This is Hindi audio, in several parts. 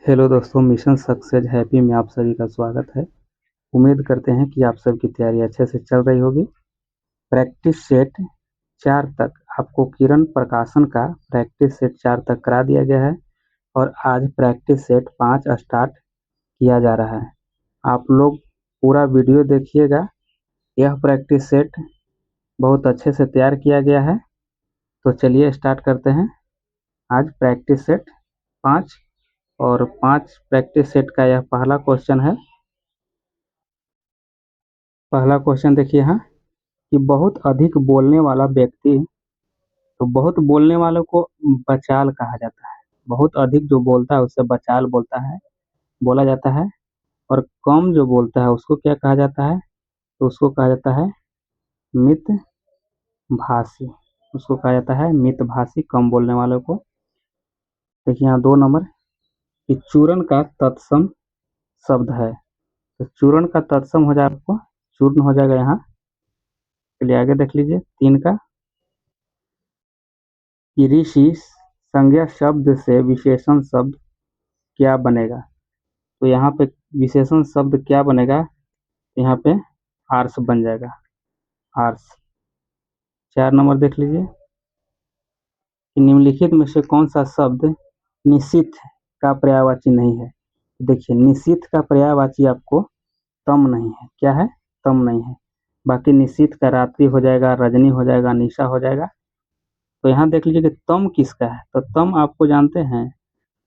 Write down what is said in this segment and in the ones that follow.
हेलो दोस्तों, मिशन सक्सेस हैप्पी में आप सभी का स्वागत है। उम्मीद करते हैं कि आप सबकी तैयारी अच्छे से चल रही होगी। प्रैक्टिस सेट 4 तक आपको किरण प्रकाशन का प्रैक्टिस सेट 4 तक करा दिया गया है और आज प्रैक्टिस सेट 5 स्टार्ट किया जा रहा है। आप लोग पूरा वीडियो देखिएगा। यह प्रैक्टिस सेट बहुत अच्छे से तैयार किया गया है। तो चलिए स्टार्ट करते हैं। आज प्रैक्टिस सेट 5 और 5 प्रैक्टिस सेट का यह पहला क्वेश्चन है। पहला क्वेश्चन देखिए यहाँ कि बहुत अधिक बोलने वाला व्यक्ति, तो बहुत बोलने वालों को बचाल कहा जाता है। बहुत अधिक जो बोलता है उससे बचाल बोला जाता है। और कम जो बोलता है उसको क्या कहा जाता है? तो उसको कहा जाता है मितभाषी। उसको कहा जाता है मितभाषी, कम बोलने वालों को। देखिए यहाँ 2 नंबर कि चूर्ण का तत्सम शब्द है। तो चूर्ण का तत्सम हो जाएगा, आपको चूर्ण हो जाएगा यहाँ। चलिए आगे देख लीजिए 3 का कि ऋषि संज्ञा शब्द से विशेषण शब्द क्या बनेगा। तो यहाँ पे विशेषण शब्द क्या बनेगा? यहाँ पे आर्स बन जाएगा, आर्स। 4 नंबर देख लीजिए कि निम्नलिखित में से कौन सा शब्द निशिथ का पर्यायवाची नहीं है। देखिए निशिथ का पर्यायवाची आपको तम नहीं है। क्या है? तम नहीं है। बाकी निशिथ का रात्रि हो जाएगा, रजनी हो जाएगा, निशा हो जाएगा। तो यहाँ देख लीजिए कि तम किसका है। तो तम आपको जानते हैं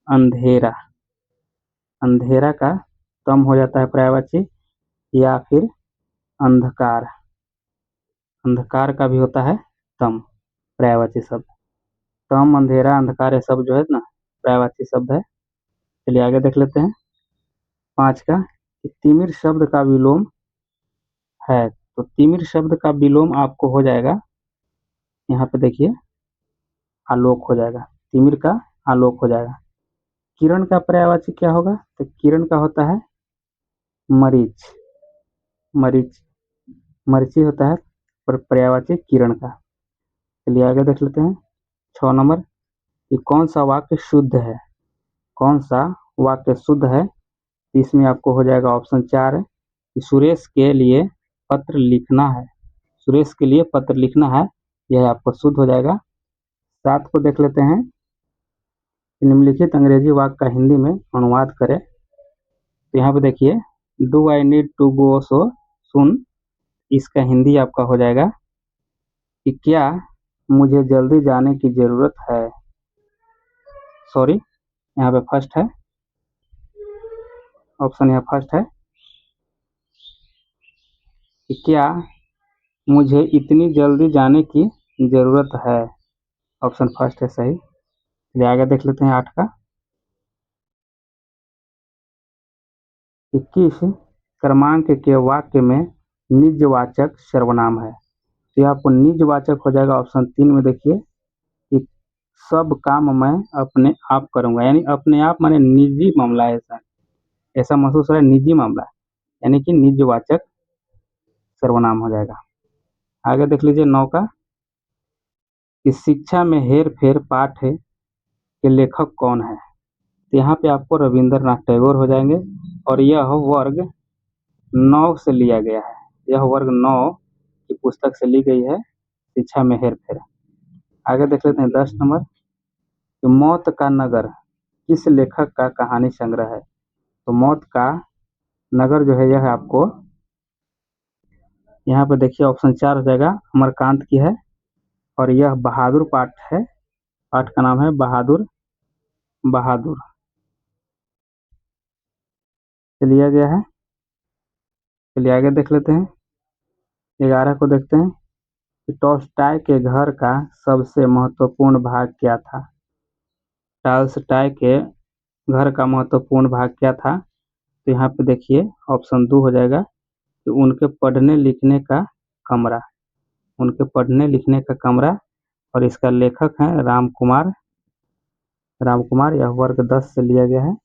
अंधेरा। अंधेरा का तम हो जाता है पर्यायवाची, या फिर अंधकार। अंधकार का भी होता है तम पर्यायवाची शब्द। तम, अंधेरा, अंधकार ये सब जो है ना पर्यायवाची शब्द है। चलिए आगे देख लेते हैं 5 का कि तिमिर शब्द का विलोम है। तो तिमिर शब्द का विलोम आपको हो जाएगा, यहाँ पे देखिए आलोक हो जाएगा। तिमिर का आलोक हो जाएगा। किरण का पर्यायवाची क्या होगा? तो किरण का होता है मरीच। मरीच, मरीची होता है पर पर्यायवाची किरण का। चलिए आगे देख लेते हैं 6 नंबर कि कौन सा वाक्य शुद्ध है। कौन सा वाक्य शुद्ध है? इसमें आपको हो जाएगा ऑप्शन 4 है कि सुरेश के लिए पत्र लिखना है। सुरेश के लिए पत्र लिखना है, यह आपको शुद्ध हो जाएगा। 7 को देख लेते हैं कि निम्नलिखित अंग्रेजी वाक्य का हिंदी में अनुवाद करें। तो यहाँ पे देखिए do I need to go so soon. इसका हिंदी आपका हो जाएगा कि क्या मुझे जल्दी जाने की जरूरत है। सॉरी, यहाँ पे फर्स्ट है, ऑप्शन यहाँ फर्स्ट है कि क्या मुझे इतनी जल्दी जाने की जरूरत है। ऑप्शन फर्स्ट है सही। चलिए आगे देख लेते हैं 8 का कि किस क्रमांक के वाक्य में निजवाचक सर्वनाम है। तो यहाँ आपको निजवाचक हो जाएगा ऑप्शन 3 में। देखिए कि सब काम मैं अपने आप करूंगा, यानी अपने आप माने निजी मामला है। ऐसा ऐसा महसूस हो रहा है, निजी मामला है, यानी कि निजवाचक सर्वनाम हो जाएगा। आगे देख लीजिए 9 का कि शिक्षा में हेर फेर पाठ के लेखक कौन है। तो यहाँ पे आपको रविंद्रनाथ टैगोर हो जाएंगे और यह वर्ग 9 से लिया गया है। यह वर्ग 9 की पुस्तक से ली गई है, शिक्षा में हेर फेर। आगे देख लेते हैं 10 नंबर कि मौत का नगर किस लेखक का कहानी संग्रह है। तो मौत का नगर जो है यह आपको यहाँ पे देखिए ऑप्शन 4 हो जाएगा, अमरकांत की है और यह बहादुर पाठ है। पाठ का नाम है बहादुर बहादुर। चलिए गया है। चलिए आगे देख लेते हैं 11 को देखते हैं कि टॉल्स्टॉय के घर का सबसे महत्वपूर्ण भाग क्या था। टॉल्स्टॉय के घर का महत्वपूर्ण भाग क्या था? तो यहाँ पे देखिए ऑप्शन 2 हो जाएगा कि उनके पढ़ने लिखने का कमरा। उनके पढ़ने लिखने का कमरा। और इसका लेखक है राम कुमार। राम कुमार, यह वर्ग 10 से लिया गया है।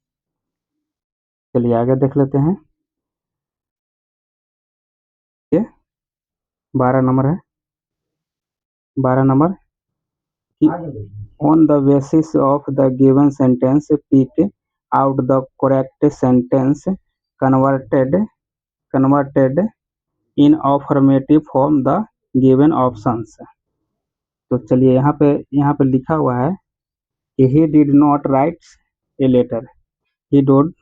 चलिए आगे देख लेते हैं। ये 12 नंबर है। 12 नंबर कि on the basis of the given sentence pick out the correct sentence converted in affirmative form the given options। तो चलिए यहाँ पे लिखा हुआ है कि he did not write a letter, he did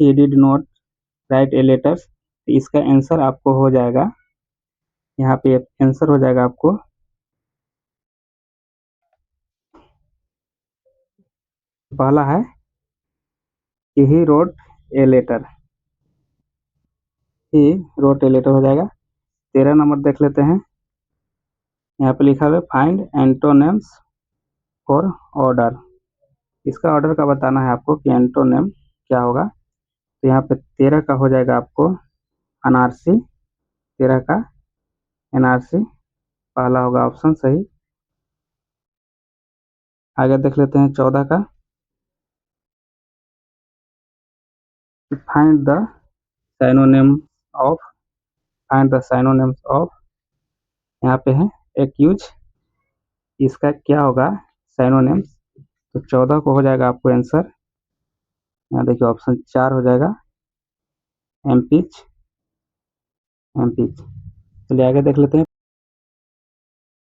he did not write a letter। तो इसका आंसर आपको हो जाएगा, यहाँ पे आंसर हो जाएगा आपको, पहला है कि he wrote a letter, he wrote a letter हो जाएगा। 13 नंबर देख लेते हैं, यहाँ पे लिखा हुआ है फाइंड एंटोनिम्स फॉर ऑर्डर। इसका ऑर्डर का बताना है आपको कि एंटोनिम क्या होगा। तो यहाँ पे 13 का हो जाएगा आपको अनारसी, 13 का एनआरसी, पहला होगा ऑप्शन सही। आगे देख लेते हैं 14 का, find the synonym of, find the synonyms of, यहाँ पे है एक्यूज, इसका क्या होगा साइनोनिम्स। तो 14 को हो जाएगा आपको आंसर, यहाँ देखिए ऑप्शन 4 हो जाएगा एम्पीच, एम्पीच। चलिए आगे देख लेते हैं।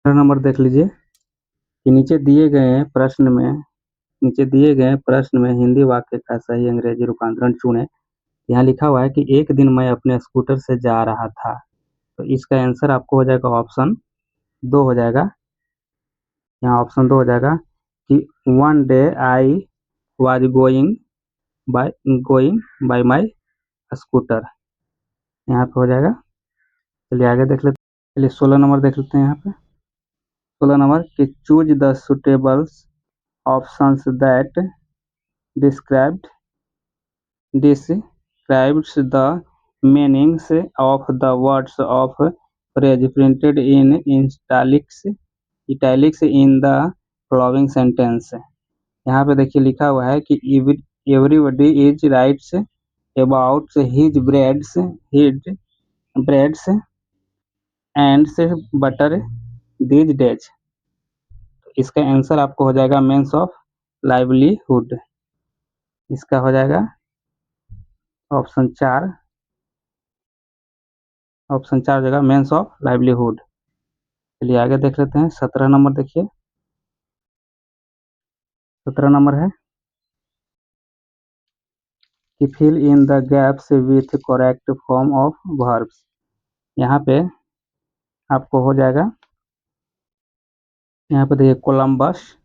नंबर देख लीजिए कि नीचे दिए गए प्रश्न में हिंदी वाक्य का सही अंग्रेजी रूपांतरण चुनें। यहाँ लिखा हुआ है कि एक दिन मैं अपने स्कूटर से जा रहा था। तो इसका आंसर आपको हो जाएगा ऑप्शन 2 हो जाएगा, यहाँ ऑप्शन 2 हो जाएगा कि one day I was going by my scooter, यहाँ पे हो जाएगा। चलिए आगे देख लेते हैं। चलिए 16 नंबर देख लेते हैं। यहाँ पे 16 नंबर कि choose the suitables options that describes the meanings of the words of phrase printed in italics in the following sentence। यहाँ पे देखिए लिखा हुआ है कि everybody is writes about his breads and butter these days। इसका आंसर आपको हो जाएगा means of livelihood, इसका हो जाएगा ऑप्शन 4, ऑप्शन 4 जगह मेंस ऑफ लाइवलीहुड। चलिए आगे देख लेते हैं। 17 नंबर देखिए, 17 नंबर है कि fill in the gaps with correct form of verbs. यहाँ पे आपको हो जाएगा, यहाँ पे देखिए Columbus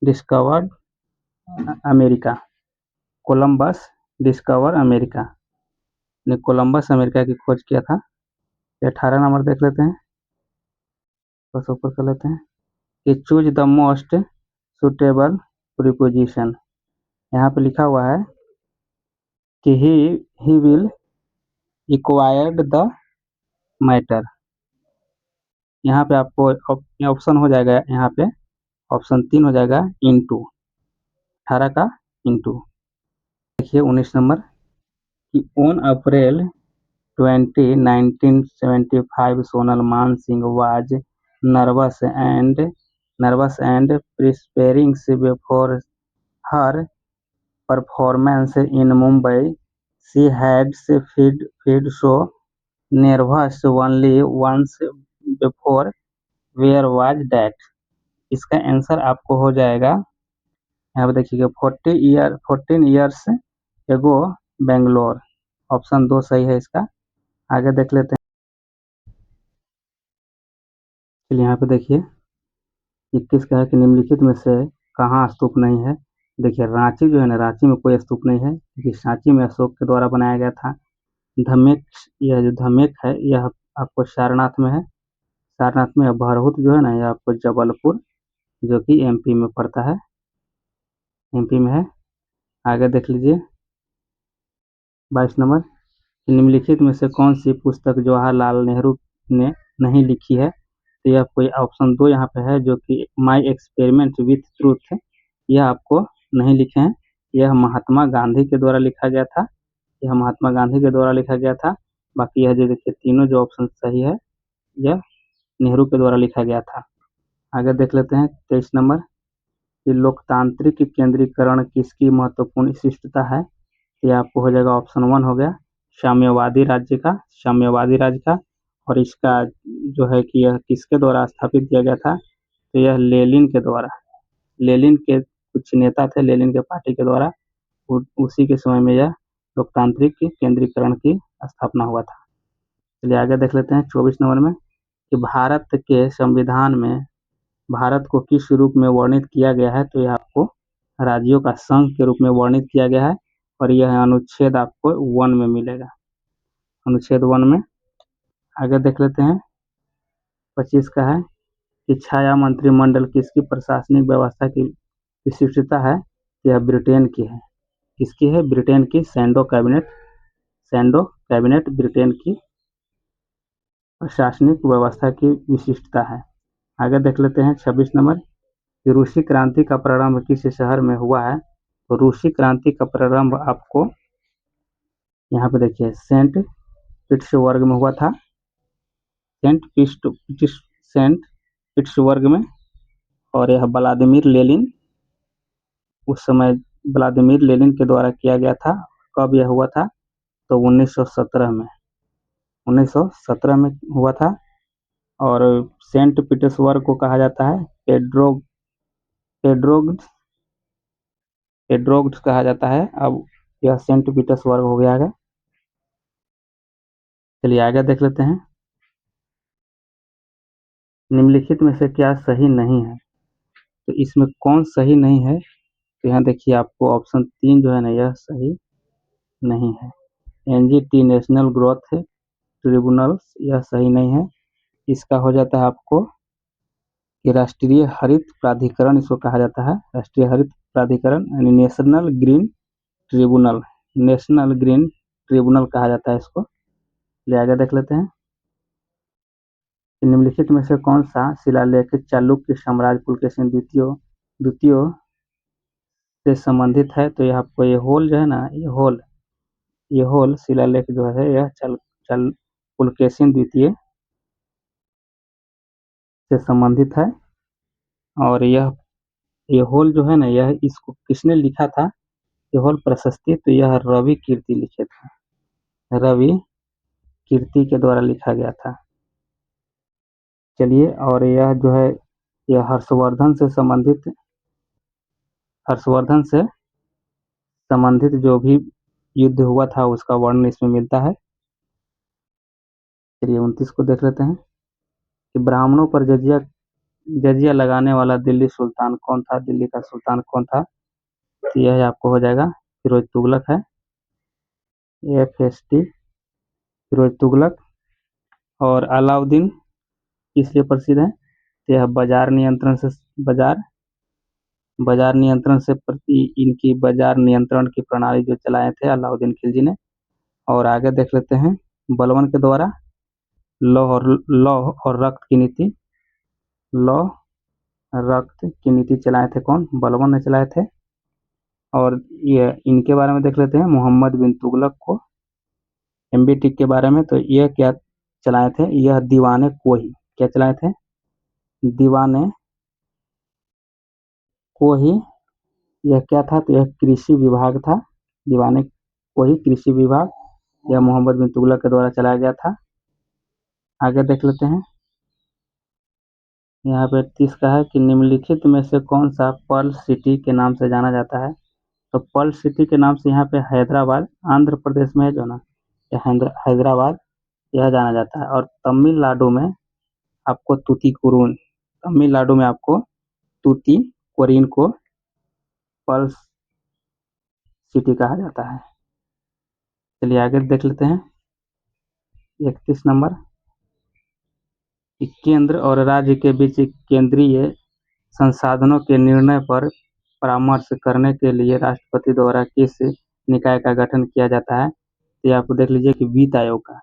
discovered America, Columbus discover America ने कोलंबस अमेरिका की खोज किया था। 18 नंबर देख लेते हैं, बस ऊपर कर लेते हैं कि choose the most suitable preposition. यहाँ पे लिखा हुआ है कि he will acquired the matter. यहाँ पे आपको ऑप्शन हो जाएगा, यहाँ पे ऑप्शन 3 हो जाएगा इनटू, 18 का इनटू। देखिए 19 नंबर कि ऑन अप्रैल 20 1975 सोनल मान Singh was nervous and preparing before her performance in Mumbai, she had feed so nervous only once before, where was that। इसका आंसर आपको हो जाएगा, यहाँ पे देखिएगा 14 ईयर्स एगो बेंगलोर, ऑप्शन 2 सही है इसका। आगे देख लेते हैं। चलिए यहाँ पे देखिए 21 का है कि निम्नलिखित में से कहाँ स्तूप नहीं है। देखिए रांची जो है ना, रांची में कोई स्तूप नहीं है क्योंकि सांची में अशोक के द्वारा बनाया गया था। धमेक, यह जो धमेक है यह आपको सारनाथ में है, सारनाथ में। बरहुत जो है ना यह आपको जबलपुर जो कि एमपी में पड़ता है, एमपी में है। आगे देख लीजिए 22 नंबर, निम्नलिखित में से कौन सी पुस्तक जवाहरलाल नेहरू ने नहीं लिखी है। तो यह कोई ऑप्शन 2 यहाँ पे है जो कि माई एक्सपेरिमेंट विथ ट्रूथ, यह आपको नहीं लिखे हैं। यह महात्मा गांधी के द्वारा लिखा गया था, यह महात्मा गांधी के द्वारा लिखा गया था। बाकी यह जो देखिए तीनों जो ऑप्शन सही है यह नेहरू के द्वारा लिखा गया था। आगे देख लेते हैं 23 नंबर कि लोकतांत्रिक केंद्रीकरण किसकी महत्वपूर्ण विशिष्टता है। ये आपको हो जाएगा ऑप्शन 1 हो गया साम्यवादी राज्य का। और इसका जो है कि यह किसके द्वारा स्थापित किया गया था, तो यह लेनिन के द्वारा। लेनिन के कुछ नेता थे, लेनिन के पार्टी के द्वारा उसी के समय में यह लोकतांत्रिक केंद्रीकरण की स्थापना हुआ था। चलिए आगे देख लेते हैं 24 नंबर में कि भारत के संविधान में भारत को किस रूप में वर्णित किया गया है, तो यह आपको राज्यों का संघ के रूप में वर्णित किया गया है। और यह अनुच्छेद आपको 1 में मिलेगा, अनुच्छेद 1 में। आगे देख लेते हैं 25 का है कि छाया मंत्रिमंडल किसकी प्रशासनिक व्यवस्था की विशिष्टता है। यह ब्रिटेन की है। किसकी है? ब्रिटेन की सैंडो कैबिनेट ब्रिटेन की प्रशासनिक व्यवस्था की विशिष्टता है। आगे देख लेते हैं 26 नंबर कि रूसी क्रांति का प्रारंभ किस शहर में हुआ है। तो रूसी क्रांति का प्रारंभ आपको यहाँ पे देखिए सेंट पीटर्सबर्ग में हुआ था, सेंट पीटर्सबर्ग में। और यह व्लादिमीर लेनिन, उस समय व्लादिमीर लेनिन के द्वारा किया गया था। कब यह हुआ था? तो 1917 में हुआ था। और सेंट पीटर्सबर्ग को कहा जाता है पेड्रोग्ड कहा जाता है। अब यह सेंट पीटर्सबर्ग हो गया है। चलिए आगे देख लेते हैं निम्नलिखित में से क्या सही नहीं है। तो इसमें कौन सही नहीं है, तो यहाँ देखिए आपको ऑप्शन 3 जो है ना, यह सही नहीं है। एनजीटी नेशनल ग्रोथ ट्रिब्यूनल, यह सही नहीं है। इसका हो जाता है आपको कि राष्ट्रीय हरित प्राधिकरण, इसको कहा जाता है राष्ट्रीय हरित प्राधिकरण, यानी नेशनल ग्रीन ट्रिब्यूनल कहा जाता है इसको। ले आगे देख लेते हैं निम्नलिखित में से कौन सा शिलालेख चालुक्य साम्राज्य पुलकेशिन द्वितीय से संबंधित है। तो यह आपको ये होल जो है ना, ये होल शिलालेख जो है यह पुलकेशिन द्वितीय से संबंधित है। और ये होल जो है ना, यह इसको किसने लिखा था, ये होल प्रशस्ति, तो यह रवि कीर्ति लिखे थे, रवि कीर्ति के द्वारा लिखा गया था। चलिए, और यह जो है यह हर्षवर्धन से संबंधित जो भी युद्ध हुआ था उसका वर्णन इसमें मिलता है। चलिए 29 को देख लेते हैं कि ब्राह्मणों पर जजिया लगाने वाला दिल्ली का सुल्तान कौन था। तो यह आपको हो जाएगा फिरोज तुगलक है, FST फिरोज तुगलक। और अलाउद्दीन किस लिए प्रसिद्ध है, तो यह इनकी बाजार नियंत्रण की प्रणाली जो चलाए थे अलाउद्दीन खिलजी ने। और आगे देख लेते हैं बलबन के द्वारा लौ और रक्त की नीति चलाए थे कौन? बलबन ने चलाए थे। और ये इनके बारे में देख लेते हैं मोहम्मद बिन तुगलक को, MBT के बारे में। तो यह क्या चलाए थे, यह दीवाने कोही क्या चलाए थे, दीवाने कोही। यह क्या था, तो यह कृषि विभाग था, दीवाने कोही कृषि विभाग, यह मोहम्मद बिन तुगलक के द्वारा चलाया गया था। आगे देख लेते हैं यहाँ पे 30 का है कि निम्नलिखित में से कौन सा पर्ल सिटी के नाम से जाना जाता है। तो पर्ल सिटी के नाम से यहाँ पे हैदराबाद, आंध्र प्रदेश में है जो ना, हैदराबाद यह जाना जाता है। और तमिलनाडु में आपको तूतीकोरिन को पर्ल सिटी कहा जाता है। चलिए आगे देख लेते हैं 31 नंबर कि केंद्र और राज्य के बीच केंद्रीय संसाधनों के निर्णय पर परामर्श करने के लिए राष्ट्रपति द्वारा किस निकाय का गठन किया जाता है। तो ये आपको देख लीजिए कि वित्त आयोग का,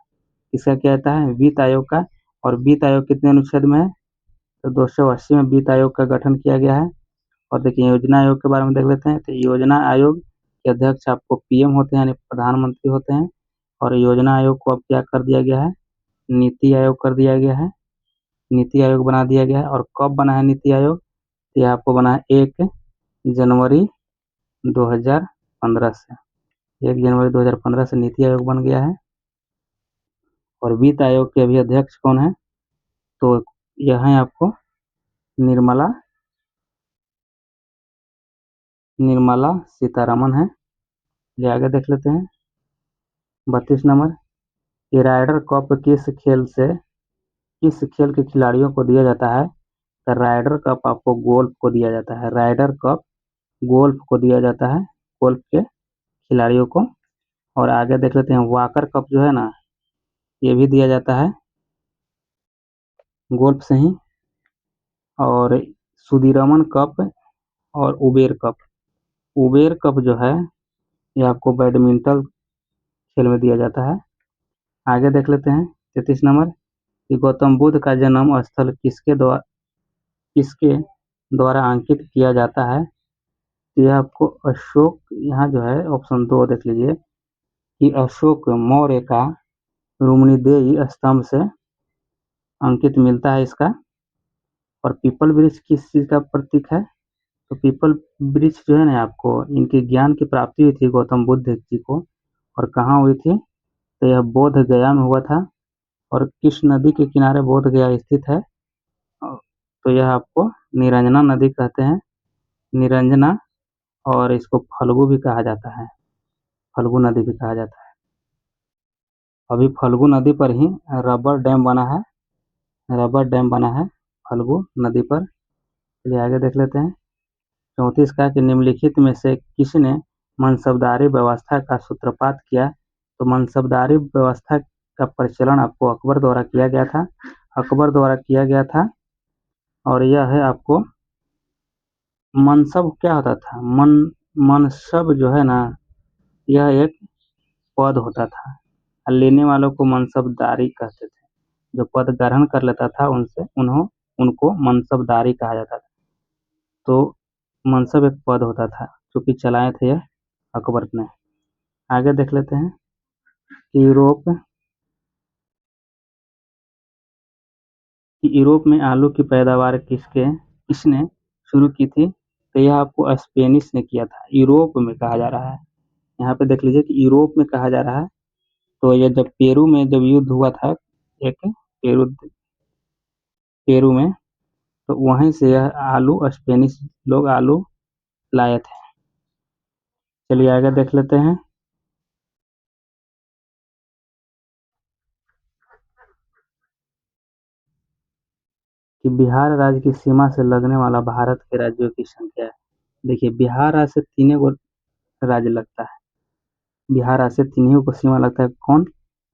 किसका किया जाता है, वित्त आयोग का। और वित्त आयोग कितने अनुच्छेद में है, तो 280 में वित्त आयोग का गठन किया गया है। और देखिए योजना आयोग के बारे में देख लेते हैं। तो योजना आयोग के अध्यक्ष आपको PM होते हैं, यानी प्रधानमंत्री होते हैं। और योजना आयोग को अब क्या कर दिया गया है, नीति आयोग कर दिया गया है, नीति आयोग बना दिया गया है। और कब बना है नीति आयोग, ये आपको बना है 1 जनवरी 2015 से, 1 जनवरी 2015 से नीति आयोग बन गया है। और वित्त आयोग के अभी अध्यक्ष कौन है? तो यह है आपको निर्मला सीतारमन है। ये आगे देख लेते हैं 32 नंबर। ये राइडर कप किस खेल के खिलाड़ियों को दिया जाता है? तो राइडर कप आपको गोल्फ को दिया जाता है। राइडर कप गोल्फ को दिया जाता है, गोल्फ के खिलाड़ियों को। और आगे देख लेते हैं वाकर कप जो है ना, ये भी दिया जाता है गोल्फ से ही। और सुदीरमन कप और उबेर कप जो है ये आपको बैडमिंटन खेल में दिया जाता है। आगे देख लेते हैं 33 नंबर कि गौतम बुद्ध का जन्म स्थल किसके द्वारा अंकित किया जाता है? तो यह आपको अशोक, यहाँ जो है ऑप्शन 2 देख लीजिए कि अशोक मौर्य का रुक्मिणीदेही स्तंभ से अंकित मिलता है इसका। और पीपल वृक्ष किस चीज का प्रतीक है? तो पीपल वृक्ष जो है ना आपको इनके ज्ञान की प्राप्ति हुई थी गौतम बुद्ध जी को। और कहाँ हुई थी? तो यह बोध गया में हुआ था। और किस नदी के किनारे बोध गया स्थित है? तो यह आपको निरंजना नदी कहते हैं, निरंजना। और इसको फल्गु भी कहा जाता है, फल्गु नदी भी कहा जाता है। अभी फल्गु नदी पर ही रबर डैम बना है, रबर डैम बना है फल्गु नदी पर। चलिए आगे देख लेते हैं 34 का कि निम्नलिखित में से किसने मनसबदारी व्यवस्था का सूत्रपात किया? तो मनसबदारी व्यवस्था का प्रचलन आपको अकबर द्वारा किया गया था, अकबर द्वारा किया गया था। और यह है आपको मनसब क्या होता था? मनसब जो है ना, यह एक पद होता था। लेने वालों को मनसबदारी कहते थे। जो पद ग्रहण कर लेता था उनको मनसबदारी कहा जाता था। तो मनसब एक पद होता था जो कि चलाए थे यह अकबर ने। आगे देख लेते हैं यूरोप में आलू की पैदावार किसने शुरू की थी? तो यह आपको स्पेनिश ने किया था। यूरोप में कहा जा रहा है, यहाँ पे देख लीजिए कि यूरोप में कहा जा रहा है। तो ये जब पेरू में जब युद्ध हुआ था, एक पेरू में, तो वहीं से यह स्पेनिश लोग आलू लाए थे। चलिए आगे देख लेते हैं कि बिहार राज्य की सीमा से लगने वाला भारत के राज्यों की संख्या है। देखिए बिहार राज्य से तीन गो राज्य लगता है, बिहार राज्य से तीन को सीमा लगता है। कौन?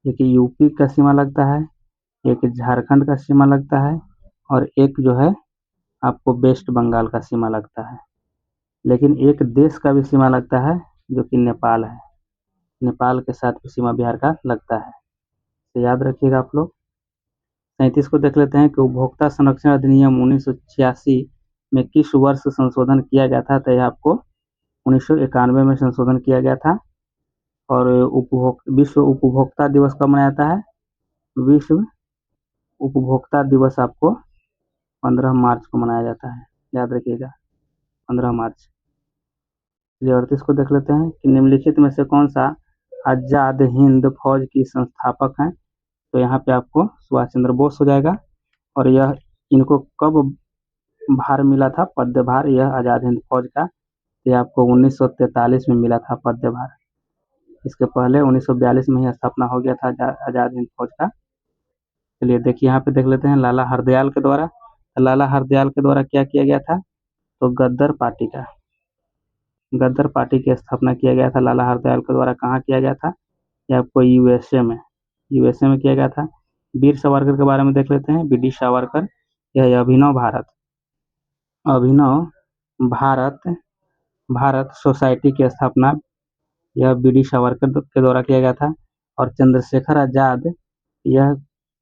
एक यूपी का सीमा लगता है, एक झारखंड का सीमा लगता है, और एक जो है आपको वेस्ट बंगाल का सीमा लगता है। लेकिन एक देश का भी सीमा लगता है जो कि नेपाल है, नेपाल के साथ भी सीमा बिहार का लगता है। तो याद रखिएगा आप लोग। 37 को देख लेते हैं कि उपभोक्ता संरक्षण अधिनियम 1986 में किस वर्ष संशोधन किया गया था? तो यह आपको 1991 में संशोधन किया गया था। और विश्व उपभोक्ता दिवस कब मनाया जाता है? विश्व उपभोक्ता दिवस आपको 15 मार्च को मनाया जाता है, याद रखिएगा 15 मार्च। 38 को देख लेते हैं कि निम्नलिखित में से कौन सा आजाद हिंद फौज की संस्थापक हैं? तो यहाँ पे आपको सुभाष चंद्र बोस हो जाएगा। और यह इनको कब भार मिला था, पदभार, यह आजाद हिंद फौज का? यह आपको 1943 में मिला था पदभार। इसके पहले 1942 में ही स्थापना हो गया था आजाद हिंद फौज का। चलिए देखिए यहाँ पे देख लेते हैं लाला हरदयाल के द्वारा। लाला हरदयाल के द्वारा क्या किया गया था? तो गद्दर पार्टी की स्थापना किया गया था लाला हरदयाल के द्वारा। कहाँ किया गया था? ये आपको यूएसए में किया गया था। वीर सावरकर के बारे में देख लेते हैं। वीडी सावरकर, यह अभिनव भारत भारत सोसाइटी की स्थापना यह वीडी सावरकर के द्वारा किया गया था। और चंद्रशेखर आजाद, यह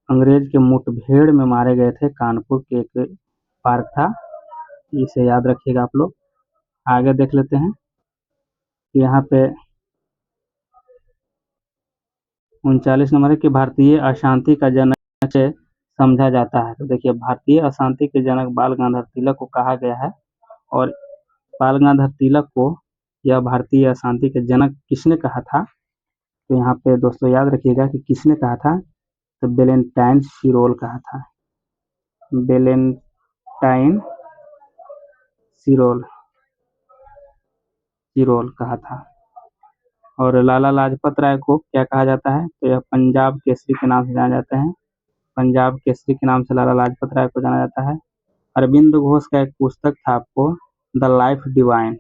अंग्रेज के मुठभेड़ में मारे गए थे, कानपुर के एक पार्क था, इसे याद रखिएगा आप लोग। आगे देख लेते हैं यहाँ पे 39 नंबर है कि भारतीय अशांति का जनक से समझा जाता है। तो देखिए भारतीय अशांति के जनक बाल गंगाधर तिलक को कहा गया है। और बाल गंगाधर तिलक को यह भारतीय अशांति के जनक किसने कहा था? तो यहाँ पे दोस्तों याद रखिएगा कि किसने कहा था, तो वेलेंटाइन सिरोल कहा था। वेलेंटाइन सिरोल कहा था। और लाला लाजपत राय को क्या कहा जाता है? तो यह पंजाब केसरी के नाम से जाना जाते हैं। पंजाब केसरी के नाम से लाला लाजपत राय को जाना जाता है। अरविंद घोष का एक पुस्तक था आपको, the life divine,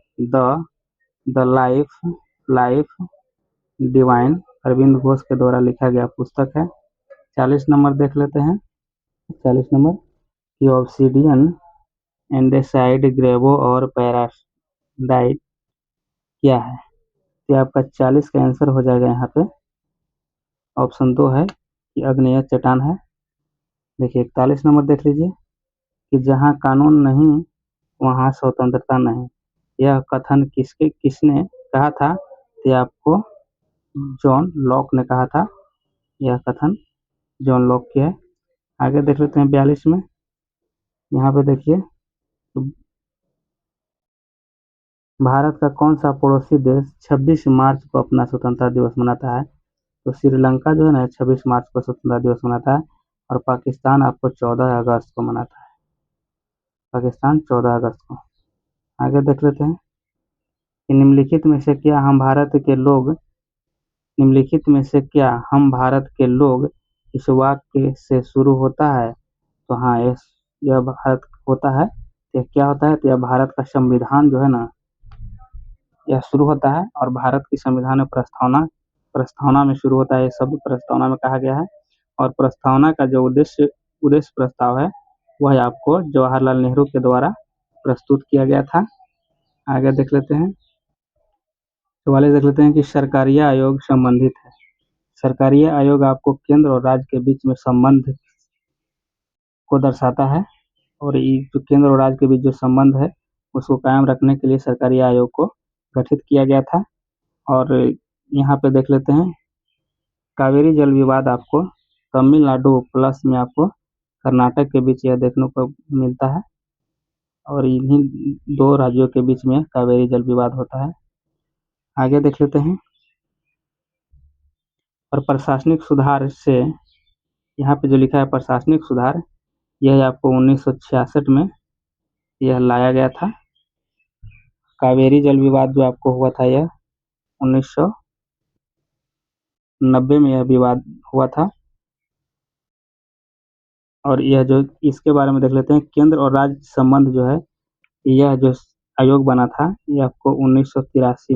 the life divine Aurobindo Ghosh के द्वारा लिखा गया पुस्तक है। 40 नंबर देख लेते हैं। 40 नंबर की ऑब्सीडियन, एंडेसाइड, ग्रेवो और पैराडाइट क्या है? तो आपका 40 का आंसर हो जाएगा यहाँ पे ऑप्शन 2 है कि आग्नेय चट्टान है। देखिए 41 नंबर देख लीजिए कि जहाँ कानून नहीं वहाँ स्वतंत्रता नहीं, यह कथन किसने कहा था? तो आपको जॉन लॉक ने कहा था। यह कथन जॉन लॉक की है। आगे देख लेते हैं 42 में। यहाँ पे देखिए तो भारत का कौन सा पड़ोसी देश 26 मार्च को अपना स्वतंत्रता दिवस मनाता है? तो श्रीलंका जो है ना 26 मार्च को स्वतंत्रता दिवस मनाता है, और पाकिस्तान आपको 14 अगस्त को मनाता है। पाकिस्तान 14 अगस्त को। आगे देख लेते हैं कि निम्नलिखित में से क्या हम भारत के लोग इस वाक्य से शुरू होता है? तो हाँ, यह भारत होता है। यह क्या होता है? तो यह भारत का संविधान जो है ना, यह शुरू होता है, और भारत की संविधान में प्रस्तावना में शुरू होता है। ये शब्द प्रस्तावना में कहा गया है, और प्रस्तावना का जो उद्देश्य प्रस्ताव है वह आपको जवाहरलाल नेहरू के द्वारा प्रस्तुत किया गया था। आगे देख लेते हैं। 44 देख लेते हैं कि सरकारीय आयोग संबंधित है। सरकारीय आयोग आपको केंद्र और राज्य के बीच में संबंध को दर्शाता है, और ये जो केंद्र और राज्य के बीच जो संबंध है उसको कायम रखने के लिए सरकारी आयोग को गठित किया गया था। और यहाँ पे देख लेते हैं कावेरी जल विवाद आपको तमिलनाडु प्लस में आपको कर्नाटक के बीच यह देखने को मिलता है, और इन्हीं दो राज्यों के बीच में कावेरी जल विवाद होता है। आगे देख लेते हैं। और प्रशासनिक सुधार से, यहाँ पे जो लिखा है प्रशासनिक सुधार, यह आपको 1966 में यह लाया गया था। कावेरी जल विवाद जो आपको हुआ था यह 1990 में यह विवाद हुआ था। और यह जो इसके बारे में देख लेते हैं, केंद्र और राज्य संबंध जो है, यह जो आयोग बना था यह आपको 1983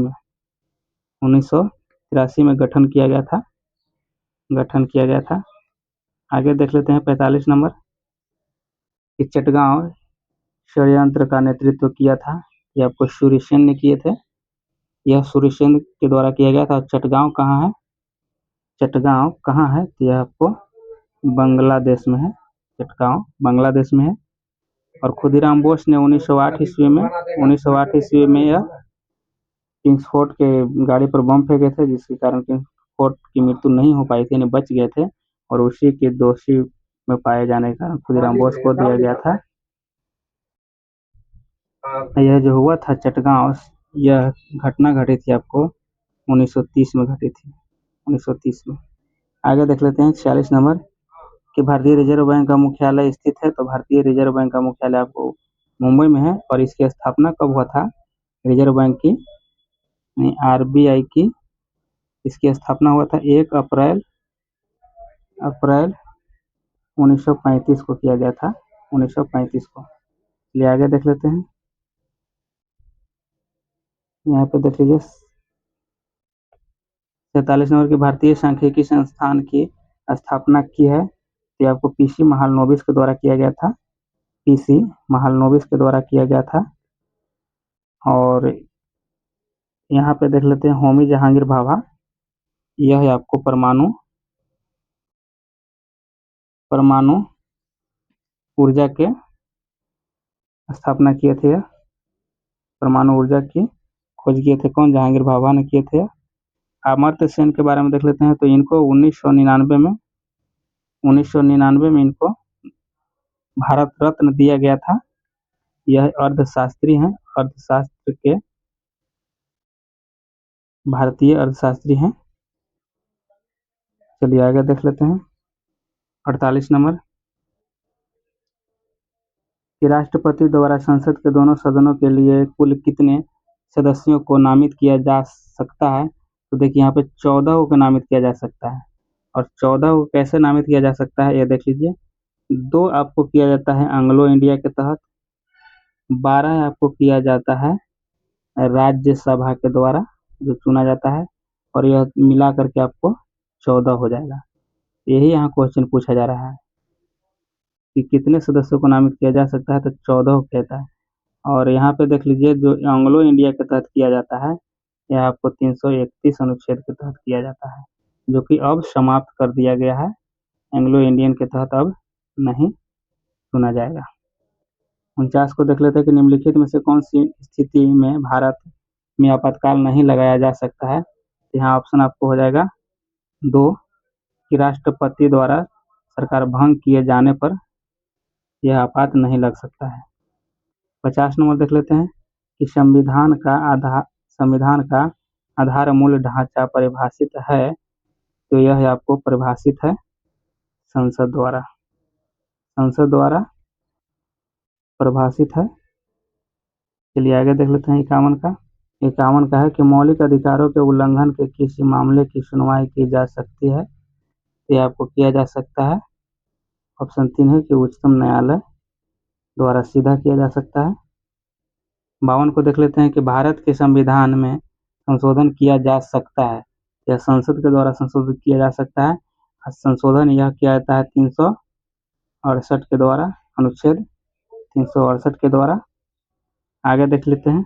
में गठन किया गया था। आगे देख लेते हैं 45 नंबर कि चटगांव षड्यंत्र का नेतृत्व किया था। यह आपको सूर्यसेन ने किए थे। यह सूर्यसेन के द्वारा किया गया था। चटगांव कहाँ है? तो यह आपको बांग्लादेश में है। चटगांव बांग्लादेश में है। और खुदीराम बोस ने 1908 ईस्वी में यह किंग्सफोर्ड के गाड़ी पर बम फेंके थे, जिसके कारण किंग्सफोर्ड की मृत्यु नहीं हो पाई थी, यानी बच गए थे, और उसी के दोषी में पाए जाने के कारण खुदीराम बोस को दिया गया था। यह जो हुआ था चटगांव, यह घटना घटी थी आपको 1930 में घटी थी। 1930 में। आगे देख लेते हैं 46 नंबर कि भारतीय रिजर्व बैंक का मुख्यालय स्थित है। तो भारतीय रिजर्व बैंक का मुख्यालय आपको मुंबई में है। और इसकी स्थापना कब हुआ था? रिजर्व बैंक की, आरबीआई की, इसकी स्थापना हुआ था 1 अप्रैल 1935 को किया गया था। 1935 को। चलिए आगे देख लेते हैं। यहाँ पे देख लीजिए 47 नंबर की भारतीय सांख्यिकी संस्थान की स्थापना की है। ये आपको पीसी महालनोबिस के द्वारा किया गया था। पीसी महालनोबिस के द्वारा किया गया था। और यहाँ पे देख लेते हैं होमी जहांगीर भाभा, यह है आपको परमाणु ऊर्जा के स्थापना किए थे। परमाणु ऊर्जा की खोज किए थे कौन? जहांगीर भाभा ने किए थे। अमर्त्य सेन के बारे में देख लेते हैं। तो इनको 1999 में इनको भारत रत्न दिया गया था। यह अर्थशास्त्री हैं अर्थशास्त्र के भारतीय अर्थशास्त्री हैं। चलिए आगे देख लेते हैं 48 नंबर कि राष्ट्रपति द्वारा संसद के दोनों सदनों के लिए कुल कितने सदस्यों को नामित किया जा सकता है। तो देखिए यहाँ पे 14 को नामित किया जा सकता है। और 14 को कैसे नामित किया जा सकता है ये देख लीजिए। 2 आपको किया जाता है एंग्लो इंडिया के तहत, 12 आपको किया जाता है राज्यसभा के द्वारा जो चुना जाता है, और यह मिला करके आपको 14 हो जाएगा। यही यहाँ क्वेश्चन पूछा जा रहा है कि कितने सदस्यों को नामित किया जा सकता है, तो 14 को कहता है। और यहाँ पे देख लीजिए जो एंग्लो इंडिया के तहत किया जाता है यह आपको 331 अनुच्छेद के तहत किया जाता है, जो कि अब समाप्त कर दिया गया है। एंग्लो इंडियन के तहत अब नहीं चुना जाएगा। 49 को देख लेते हैं कि निम्नलिखित में से कौन सी स्थिति में भारत में आपातकाल नहीं लगाया जा सकता है। यहाँ ऑप्शन आपको हो जाएगा 2 कि राष्ट्रपति द्वारा सरकार भंग किए जाने पर यह आपात नहीं लग सकता है। 50 नंबर देख लेते हैं कि संविधान का आधार मूल ढांचा परिभाषित है। तो यह आपको परिभाषित है संसद द्वारा परिभाषित है। चलिए आगे देख लेते हैं 51 का। 51 का है कि मौलिक अधिकारों के उल्लंघन के किसी मामले की सुनवाई की जा सकती है। ये आपको किया जा सकता है। ऑप्शन 3 है कि उच्चतम न्यायालय द्वारा सीधा किया जा सकता है। 52 को देख लेते हैं कि भारत के संविधान में संशोधन किया जा सकता है या संसद के द्वारा संशोधित किया जा सकता है। संशोधन यह किया जाता है 368 के द्वारा, अनुच्छेद 368 के द्वारा। आगे देख लेते हैं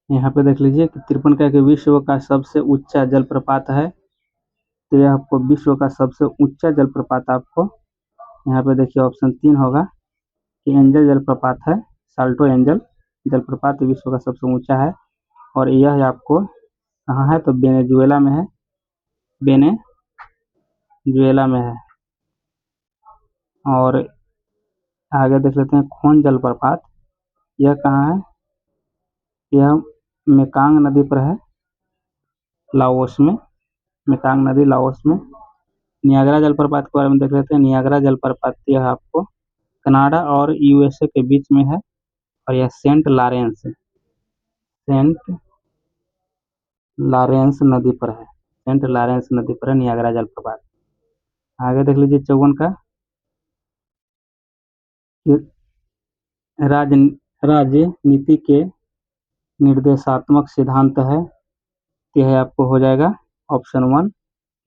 यहाँ पे देख लीजिए कि 53 का कि विश्व का सबसे ऊंचा जलप्रपात है। तो यह आपको विश्व का सबसे ऊंचा जलप्रपात आपको यहाँ पे देखिए ऑप्शन 3 होगा कि एंजल जलप्रपात है। साल्टो एंजल जलप्रपात विश्व का सबसे ऊंचा है, और यह आपको कहाँ है, तो वेनेजुएला में है। वेनेजुएला में है। और आगे देख लेते हैं खोन जलप्रपात, यह कहाँ है, यह मेकांग नदी पर है, लाओस में। मेकांग नदी लाओस में। नियाग्रा जलप्रपात के बारे में देख लेते हैं। नियाग्रा जलप्रपात यह आपको कनाडा और यूएसए के बीच में है, और यह सेंट लॉरेंस नदी पर है। सेंट लॉरेंस नदी पर है नियाग्रा जलप्रपात। आगे देख लीजिए 54 का राजनीति के निर्देशात्मक सिद्धांत है। यह आपको हो जाएगा ऑप्शन 1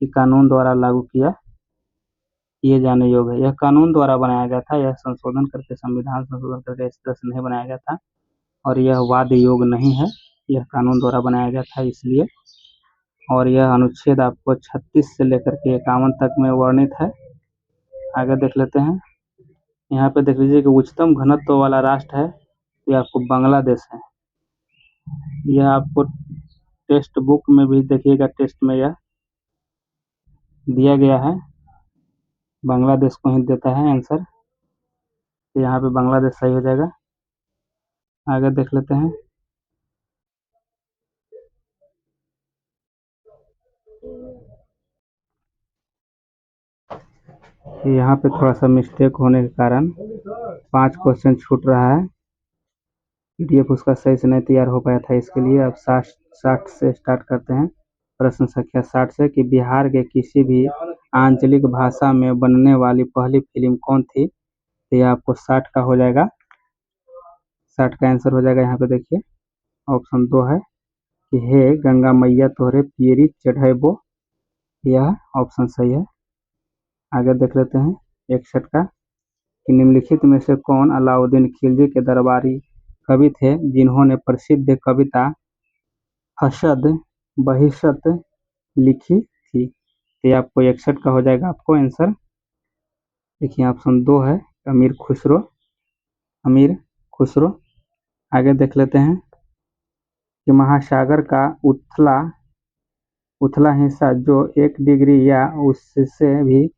कि कानून द्वारा लागू किए जाने योग्य है। यह कानून द्वारा बनाया गया था, यह संशोधन करके संविधान संशोधन करके इस तरह से नहीं बनाया गया था, और यह वाद योग नहीं है, यह कानून द्वारा बनाया गया था इसलिए। और यह अनुच्छेद आपको 36 से लेकर के 51 तक में वर्णित है। आगे देख लेते हैं। यहाँ पे देख लीजिए कि उच्चतम घनत्व वाला राष्ट्र है, यह आपको बांग्लादेश है। यह आपको टेक्स्ट बुक में भी देखिएगा, टेस्ट में यह दिया गया है, बांग्लादेश को ही देता है आंसर। तो यहाँ पे बांग्लादेश सही हो जाएगा। आगे देख लेते हैं। यहाँ पे थोड़ा सा मिस्टेक होने के कारण 5 क्वेश्चन छूट रहा है। पीडीएफ उसका सही से नहीं तैयार हो पाया था, इसके लिए अब 60 से स्टार्ट करते हैं। प्रश्न संख्या 60 से कि बिहार के किसी भी आंचलिक भाषा में बनने वाली पहली फिल्म कौन थी। तो यह आपको 60 का हो जाएगा। 60 का आंसर हो जाएगा। यहाँ पे देखिए ऑप्शन 2 है कि हे गंगा मैया तोहरे पियरी चढ़ैबो, यह ऑप्शन सही है। आगे देख लेते हैं 61 का कि निम्नलिखित में से कौन अलाउद्दीन खिलजी के दरबारी कवि थे जिन्होंने प्रसिद्ध कविता हसद बहिशत लिखी थी। ये आपको 61 का हो जाएगा आपको आंसर। देखिए ऑप्शन 2 है अमीर खुसरो। आगे देख लेते हैं कि महासागर का उथला हिस्सा जो 1 डिग्री या उससे भी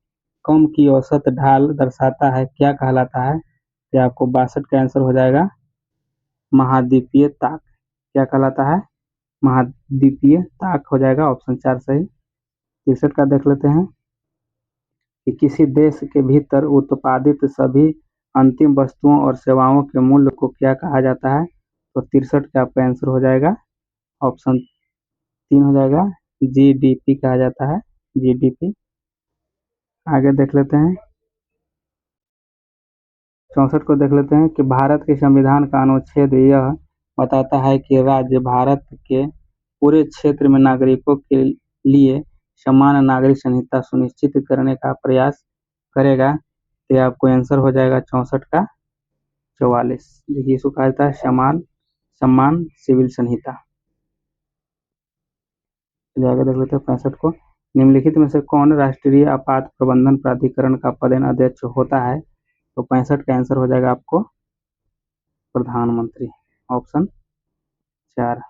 कम की औसत ढाल दर्शाता है क्या कहलाता है? तो आपको 62 का आंसर हो जाएगा महाद्वीपीय ताक। क्या कहलाता है? महाद्वीपीय ताक हो जाएगा, ऑप्शन 4 सही। 63 का देख लेते हैं कि किसी देश के भीतर उत्पादित सभी अंतिम वस्तुओं और सेवाओं के मूल्य को क्या कहा जाता है? तो 63 का आपका आंसर हो जाएगा ऑप्शन 3 हो जाएगा, जीडीपी कहा जाता है, जीडीपी। आगे देख लेते हैं 64 को देख लेते हैं कि भारत के संविधान का अनुच्छेद यह बताता है कि राज्य भारत के पूरे क्षेत्र में नागरिकों के लिए समान नागरिक संहिता सुनिश्चित करने का प्रयास करेगा। तो आपको आंसर हो जाएगा 64 का 44। देखिए इसको कहा जाता है समान सिविल संहिता। चलिए आगे देख लेते हैं 65 को। निम्नलिखित में से कौन राष्ट्रीय आपात प्रबंधन प्राधिकरण का पदेन अध्यक्ष होता है? तो 65 का आंसर हो जाएगा आपको प्रधानमंत्री, ऑप्शन 4।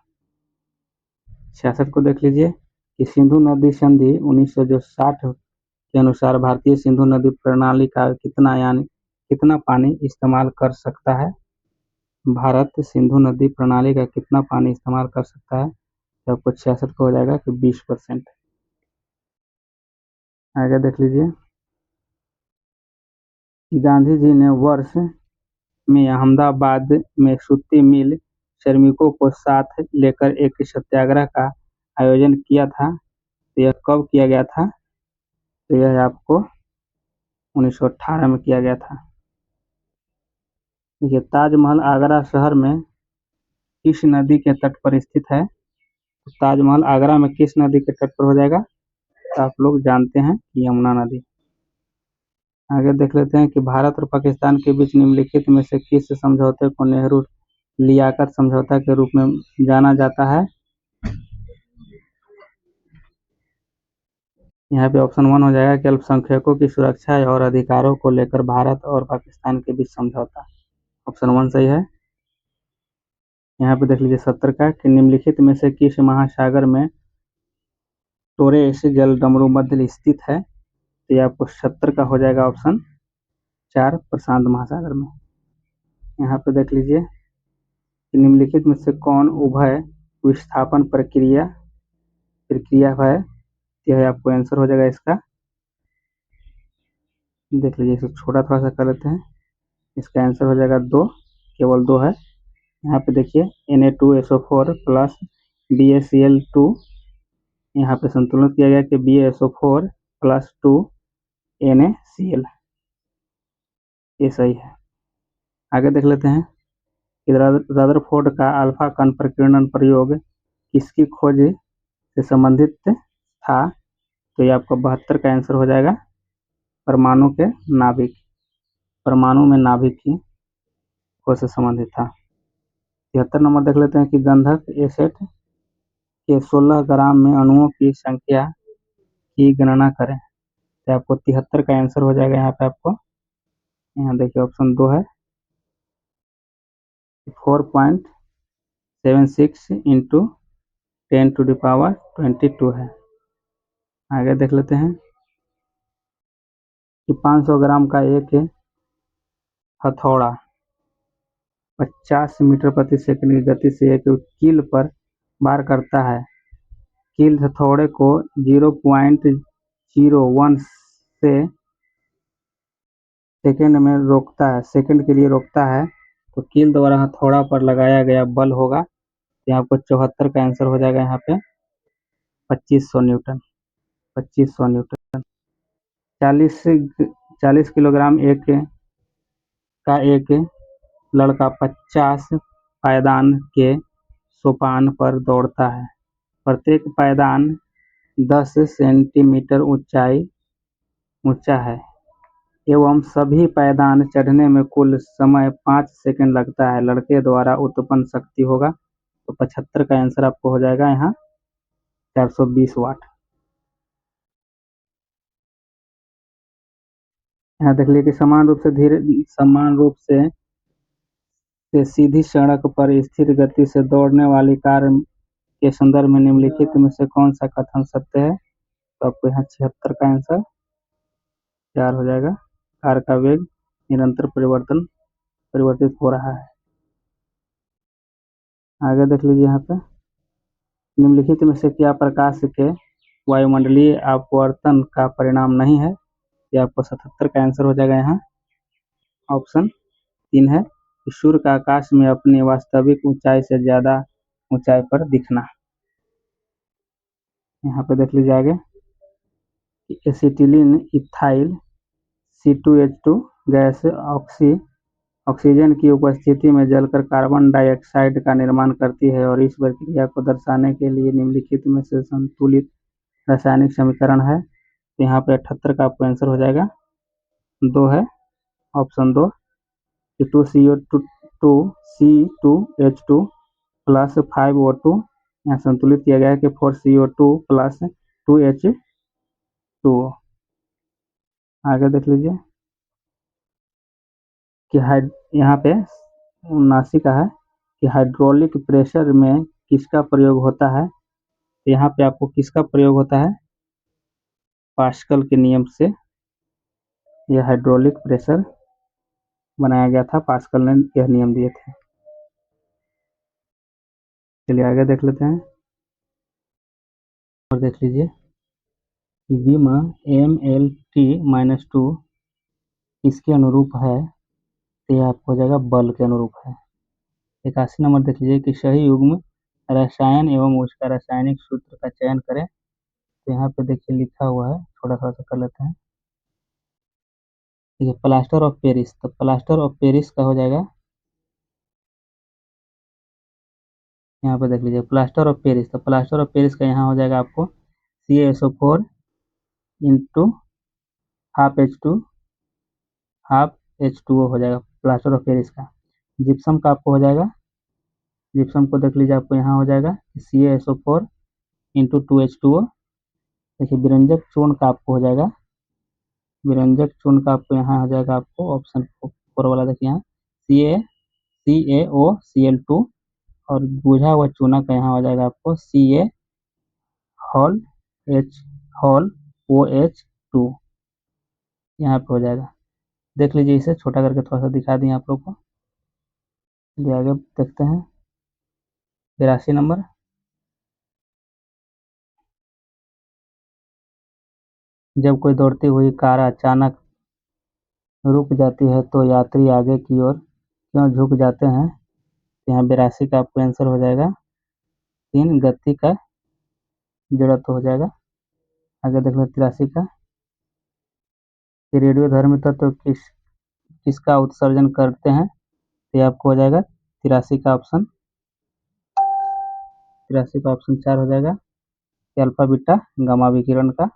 66 को देख लीजिए कि सिंधु नदी संधि 1960 के अनुसार भारतीय सिंधु नदी प्रणाली का कितना पानी इस्तेमाल कर सकता है? भारत सिंधु नदी प्रणाली का कितना पानी इस्तेमाल कर सकता है? तो आपको 66 को हो जाएगा कि 20%। आगे देख लीजिए गांधी जी ने वर्ष में अहमदाबाद में सूती मिल श्रमिकों को साथ लेकर एक सत्याग्रह का आयोजन किया था। तो यह कब किया गया था? तो यह आपको 1918 में किया गया था। देखिए ताजमहल आगरा शहर में किस नदी के तट पर स्थित है? तो ताजमहल आगरा में किस नदी के तट पर हो जाएगा? तो आप लोग जानते हैं यमुना नदी। आगे देख लेते हैं कि भारत और पाकिस्तान के बीच निम्नलिखित में से किस समझौते को नेहरू लियाकत समझौता के रूप में जाना जाता है? यहाँ पे ऑप्शन 1 हो जाएगा कि अल्पसंख्यकों की सुरक्षा और अधिकारों को लेकर भारत और पाकिस्तान के बीच समझौता, ऑप्शन 1 सही है। यहाँ पे देख लीजिए 70 का कि निम्नलिखित में से किस महासागर में टोरेस जलडमरू मध्य स्थित है? तो ये आपको 70 का हो जाएगा ऑप्शन 4, प्रशांत महासागर में। यहाँ पे देख लीजिए कि निम्नलिखित में से कौन उभय विस्थापन प्रक्रिया है? यह आपको आंसर हो जाएगा इसका। देख लीजिए इसको छोटा थोड़ा सा कर लेते हैं। इसका आंसर हो जाएगा 2, केवल 2 है। यहाँ पे देखिए Na2SO4 प्लस BaCl2 यहाँ पे संतुलित किया गया कि BaSO4 प्लस 2 NaCl, ये सही है। आगे देख लेते हैं कि रदरफोर्ड का अल्फा कण प्रकीर्णन प्रयोग किसकी खोज से संबंधित था? तो ये आपको 72 का आंसर हो जाएगा, परमाणु में नाभिक की खोज से संबंधित था। 73 नंबर देख लेते हैं कि गंधक एसेट के 16 ग्राम में अणुओं की संख्या की गणना करें। तो आपको 73 का आंसर हो जाएगा। यहाँ पे आपको यहाँ देखिए ऑप्शन 2 है, 4.76 इंटू 10⁻22 है। आगे देख लेते हैं कि 500 ग्राम का एक हथौड़ा 50 मीटर प्रति सेकंड की गति से एक कील पर वार करता है। कील हथौड़े को 0.01 से सेकंड के लिए रोकता है। तो कील द्वारा हथौड़ा पर लगाया गया बल होगा। यहाँ पर 74 का आंसर हो जाएगा। यहाँ पे 2500 न्यूटन। 40 किलोग्राम का एक लड़का 50 पायदान के सोपान पर दौड़ता है। प्रत्येक पायदान 10 सेंटीमीटर ऊंचा है एवं सभी पायदान चढ़ने में कुल समय 5 सेकंड लगता है। लड़के द्वारा उत्पन्न शक्ति होगा। तो 75 का आंसर आपको हो जाएगा यहाँ 420 वाट। यहाँ देख लीजिए कि समान रूप से सीधी सड़क पर स्थिर गति से दौड़ने वाली कार के संदर्भ में निम्नलिखित में से कौन सा कथन सत्य है? तो आपको यहाँ 76 का आंसर 4 हो जाएगा। कार का वेग निरंतर परिवर्तित हो रहा है। आगे देख लीजिए यहाँ पे, निम्नलिखित में से क्या प्रकाश के वायुमंडलीय अपवर्तन का परिणाम नहीं है? ये आपको 77 का आंसर हो जाएगा। यहाँ ऑप्शन 3 है कि सूर्य का आकाश में अपनी वास्तविक ऊंचाई से ज्यादा ऊंचाई पर दिखना। यहाँ पे देख लीजिए आगे, acetylene ethyl C2H2 gas oxygen की उपस्थिति में जलकर कार्बन डाइऑक्साइड का निर्माण करती है और इस प्रक्रिया को दर्शाने के लिए निम्नलिखित में से संतुलित रासायनिक समीकरण है। तो यहाँ पे 78 का आपको आंसर हो जाएगा। 2 है, ऑप्शन 2 कि 2CO2 प्लस 5O2 यहाँ संतुलित किया गया है कि 4CO2 प्लस 2H2O। आगे देख लीजिए कि यहाँ पे 79 का है कि हाइड्रोलिक प्रेशर में किसका प्रयोग होता है? यहाँ पे आपको किसका प्रयोग होता है? पास्कल के नियम से यह हाइड्रोलिक प्रेशर बनाया गया था। पास्कल ने यह नियम दिए थे। चलिए आगे देख लेते हैं और देख लीजिए कि विमा MLT-2 किसके अनुरूप है? तो यह आपको हो जाएगा बल के अनुरूप है। 81 नंबर देख लीजिए कि सही युग्म रसायन एवं उसका रासायनिक सूत्र का चयन करें। तो यहाँ पे देखिए लिखा हुआ है, थोड़ा सा कर लेते हैं। देखिए प्लास्टर ऑफ पेरिस, तो प्लास्टर ऑफ पेरिस का हो जाएगा, यहाँ पे देख लीजिए प्लास्टर ऑफ पेरिस, तो प्लास्टर ऑफ पेरिस का यहाँ हो जाएगा आपको CaSO4 इंटू हाफ H2O हो जाएगा प्लास्टर ऑफ पेरिस का। जिप्सम का आपको हो जाएगा, जिप्सम को देख लीजिए आपको यहाँ हो जाएगा CaSO4 इंटू 2H2O। देखिए विरंजक चूर्ण का आपको हो जाएगा, विरंजक चूर्ण का आपको यहाँ हो जाएगा आपको ऑप्शन 4 वाला देखिए यहाँ CaCO Cl2 और बुझा हुआ चूना का यहाँ हो जाएगा आपको Ca whole H whole OH2 यहाँ पे हो जाएगा। देख लीजिए, इसे छोटा करके थोड़ा सा दिखा दिए आप लोग को। चलिए आगे देखते हैं 82 नंबर, जब कोई दौड़ती हुई कार अचानक रुक जाती है तो यात्री आगे की ओर क्यों झुक जाते हैं? यहाँ 82 का आपको आंसर हो जाएगा 3 गति का जड़त्व हो जाएगा। आगे देख लो 83 का कि रेडियोधर्मी तत्व किसका उत्सर्जन करते हैं? तो ये आपको हो जाएगा 83 का ऑप्शन 4 हो जाएगा कि अल्फा बीटा गामा विकिरण का।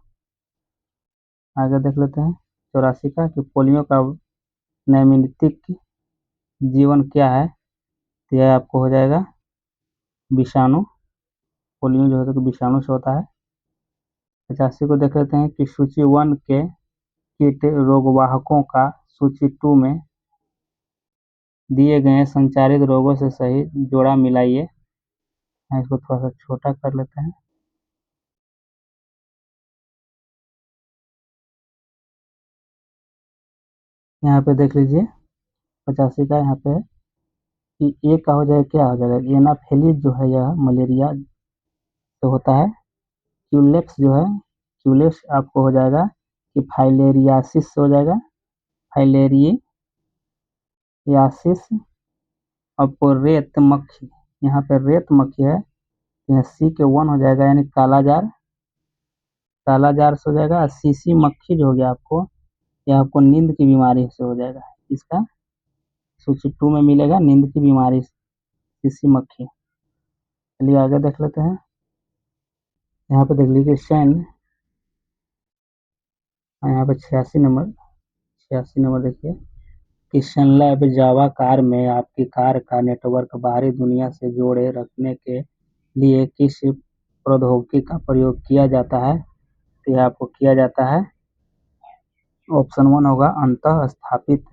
आगे देख लेते हैं 84 का कि पोलियो का नैमित्तिक जीवन क्या है? तो यह आपको हो जाएगा विषाणु, पोलियो जो है तो विषाणु से होता है। 85 को देख लेते हैं कि सूची 1 के कीट रोगवाहकों का सूची 2 में दिए गए संचारित रोगों से सही जोड़ा मिलाइए। इसको थोड़ा सा छोटा कर लेते हैं। यहाँ पे देख लीजिए 85 का यहाँ पे कि ए का हो जाएगा, क्या हो जाएगा एनाफेलिस जो है यह मलेरिया तो होता है। क्यूलेक्स जो है, क्यूलेक्स आपको हो जाएगा कि फाइलेरियासिस से हो जाएगा, फाइलेरियासिस। आपको रेत मक्खी, यहाँ पे रेत मक्खी है, यहाँ C के 1 हो जाएगा यानी कालाजार, कालाजार से हो जाएगा। सीसी मक्खी जो हो गया आपको, यह आपको नींद की बीमारी से हो जाएगा। इसका सूची 2 में मिलेगा नींद की बीमारी सीसी मक्खी। चलिए आगे देख लेते हैं। यहाँ पे देख लीजिए शैन, यहाँ पे 86 नंबर देखिए कि शैनलैब जावा कार में आपकी कार का नेटवर्क बाहरी दुनिया से जोड़े रखने के लिए किस प्रौद्योगिकी का प्रयोग किया जाता है? तो यह आपको किया जाता है, ऑप्शन 1 होगा अंतः स्थापित।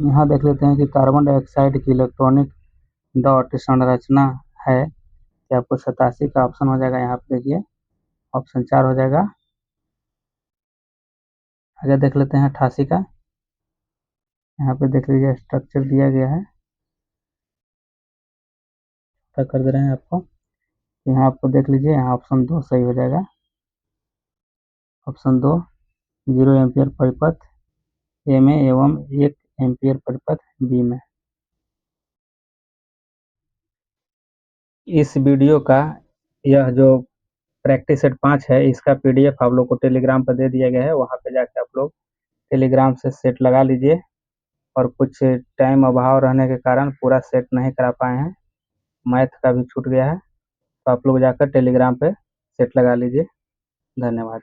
यहाँ देख लेते हैं कि कार्बन डाइऑक्साइड की इलेक्ट्रॉनिक डॉट संरचना है, तो आपको 87 का ऑप्शन हो जाएगा। यहाँ पे देखिए ऑप्शन 4 हो जाएगा आगे देख लेते हैं 88 का। यहाँ पे देख लीजिए स्ट्रक्चर दिया गया है, क्या कर दे रहे हैं आपको। यहाँ आपको देख लीजिए, यहाँ ऑप्शन 2 सही हो जाएगा। ऑप्शन 2 0 एम्पियर परिपथ ए में एवं 1 एम्पियर परिपथ बी में। इस वीडियो का यह जो प्रैक्टिस सेट 5 है, इसका पीडीएफ आप लोग को टेलीग्राम पर दे दिया गया है। वहाँ पे जाके आप लोग टेलीग्राम से सेट लगा लीजिए, और कुछ टाइम अभाव रहने के कारण पूरा सेट नहीं करा पाए हैं, मैथ का भी छूट गया है, तो आप लोग जाकर टेलीग्राम पे सेट लगा लीजिए। धन्यवाद।